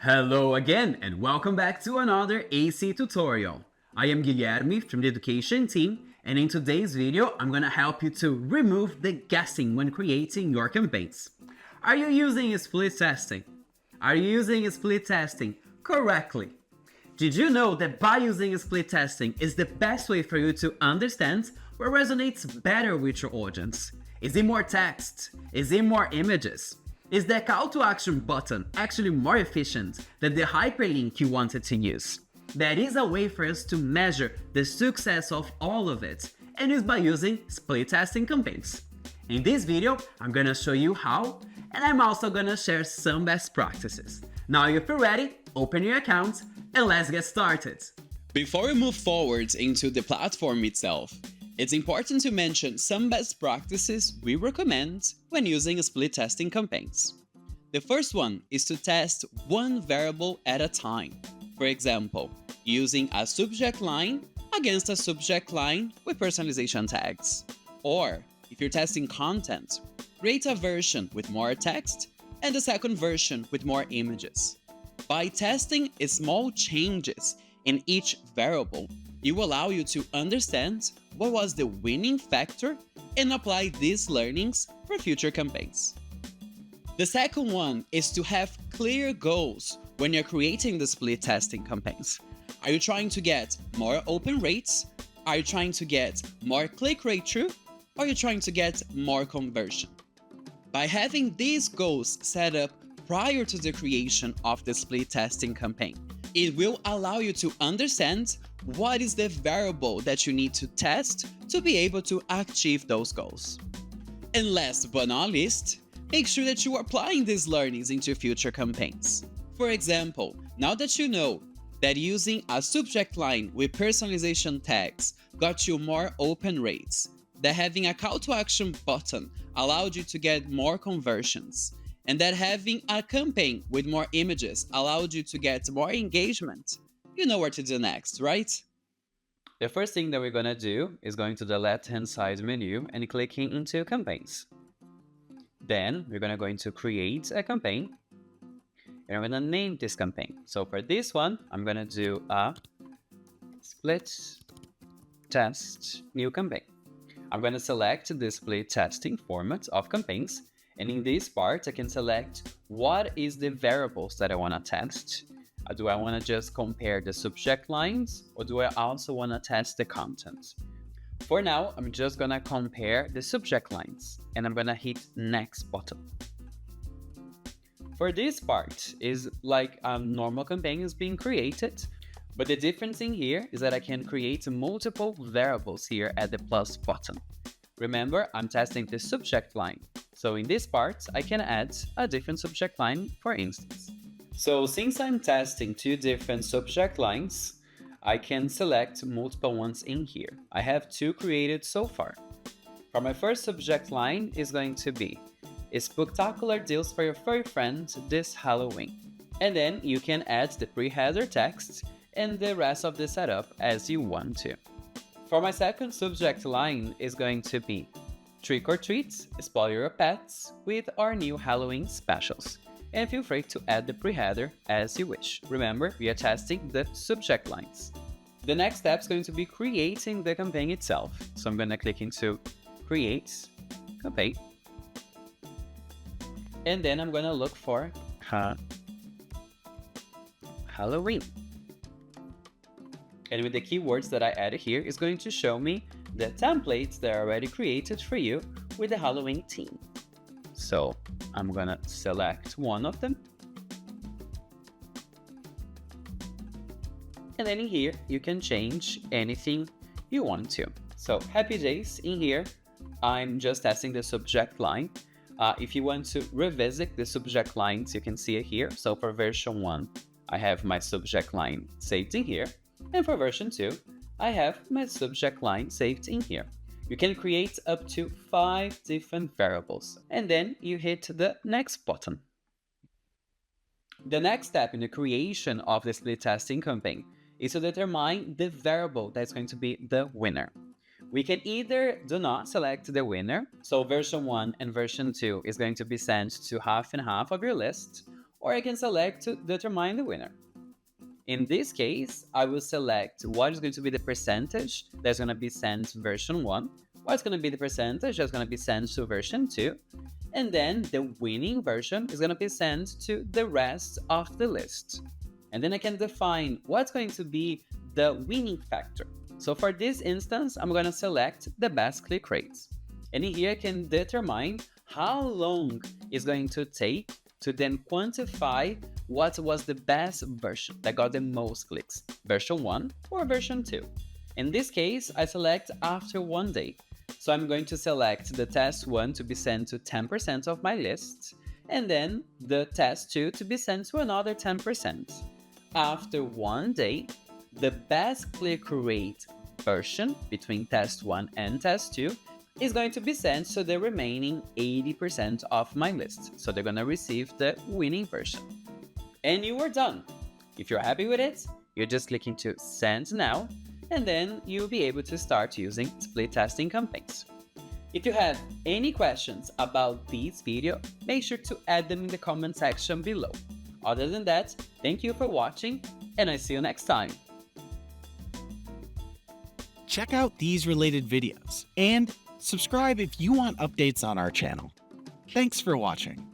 Hello again and welcome back to another AC tutorial. I am Guilherme from the education team, and in today's video I'm gonna help you to remove the guessing when creating your campaigns. Are you using split testing? Are you using split testing correctly? Did you know that by using split testing is the best way for you to understand what resonates better with your audience? Is it more text? Is it more images? Is the call to action button actually more efficient than the hyperlink you wanted to use? That is a way for us to measure the success of all of it, and is by using split testing campaigns. In this video, I'm gonna show you how, and I'm also gonna share some best practices. Now if you're ready, open your account and let's get started. Before we move forward into the platform itself, it's important to mention some best practices we recommend when using split testing campaigns. The first one is to test one variable at a time. For example, using a subject line against a subject line with personalization tags. Or, if you're testing content, create a version with more text and a second version with more images. By testing small changes in each variable, it will allow you to understand what was the winning factor and apply these learnings for future campaigns. The second one is to have clear goals when you're creating the split testing campaigns. Are you trying to get more open rates? Are you trying to get more click rate through? Or are you trying to get more conversion? By having these goals set up prior to the creation of the split testing campaign, it will allow you to understand what is the variable that you need to test to be able to achieve those goals. And last but not least, make sure that you are applying these learnings into future campaigns. For example, now that you know that using a subject line with personalization tags got you more open rates, that having a call to action button allowed you to get more conversions, and that having a campaign with more images allowed you to get more engagement, you know what to do next, right? The first thing that we're gonna do is going to the left-hand side menu and clicking into campaigns. Then we're gonna go into create a campaign, and I'm gonna name this campaign. So for this one, I'm gonna do a split test new campaign. I'm gonna select the split testing format of campaigns, and in this part, I can select what is the variables that I wanna test. Do I want to just compare the subject lines, or do I also want to test the content? For now, I'm just going to compare the subject lines, and I'm going to hit next button. For this part, is like a normal campaign is being created, but the difference thing here is that I can create multiple variables here at the plus button. Remember, I'm testing the subject line, so in this part, I can add a different subject line, for instance. So since I'm testing two different subject lines, I can select multiple ones in here. I have two created so far. For my first subject line is going to be spectacular deals for your furry friends this Halloween. And then you can add the pre-header text and the rest of the setup as you want to. For my second subject line is going to be trick or treats, spoil your pets with our new Halloween specials. And feel free to add the pre-header as you wish. Remember, we are testing the subject lines. The next step is going to be creating the campaign itself. So I'm going to click into Create Campaign. And then I'm going to look for Halloween. And with the keywords that I added here, it's going to show me the templates that are already created for you with the Halloween theme. So I'm gonna select one of them. And then in here, you can change anything you want to. So happy days in here, I'm just testing the subject line. If you want to revisit the subject lines, you can see it here. So for version 1, I have my subject line saved in here. And for version 2, I have my subject line saved in here. You can create up to 5 different variables, and then you hit the next button. The next step in the creation of the split testing campaign is to determine the variable that's going to be the winner. We can either do not select the winner, so version 1 and version 2 is going to be sent to half and half of your list, or I can select to determine the winner. In this case, I will select what is going to be the percentage that's going to be sent to version 1, what's going to be the percentage that's going to be sent to version 2, and then the winning version is going to be sent to the rest of the list. And then I can define what's going to be the winning factor. So for this instance, I'm going to select the best click rates. And here I can determine how long it's going to take to then quantify what was the best version that got the most clicks, version 1 or version 2. In this case, I select after 1 day. So I'm going to select the test 1 to be sent to 10% of my list, and then the test 2 to be sent to another 10%. After 1 day, the best click rate version between test 1 and test 2 is going to be sent to the remaining 80% of my list. So they're going to receive the winning version. And you are done. If you're happy with it, you're just clicking to send now, and then you'll be able to start using split testing campaigns. If you have any questions about this video, make sure to add them in the comment section below. Other than that, thank you for watching, and I see you next time. Check out these related videos and subscribe if you want updates on our channel. Thanks for watching.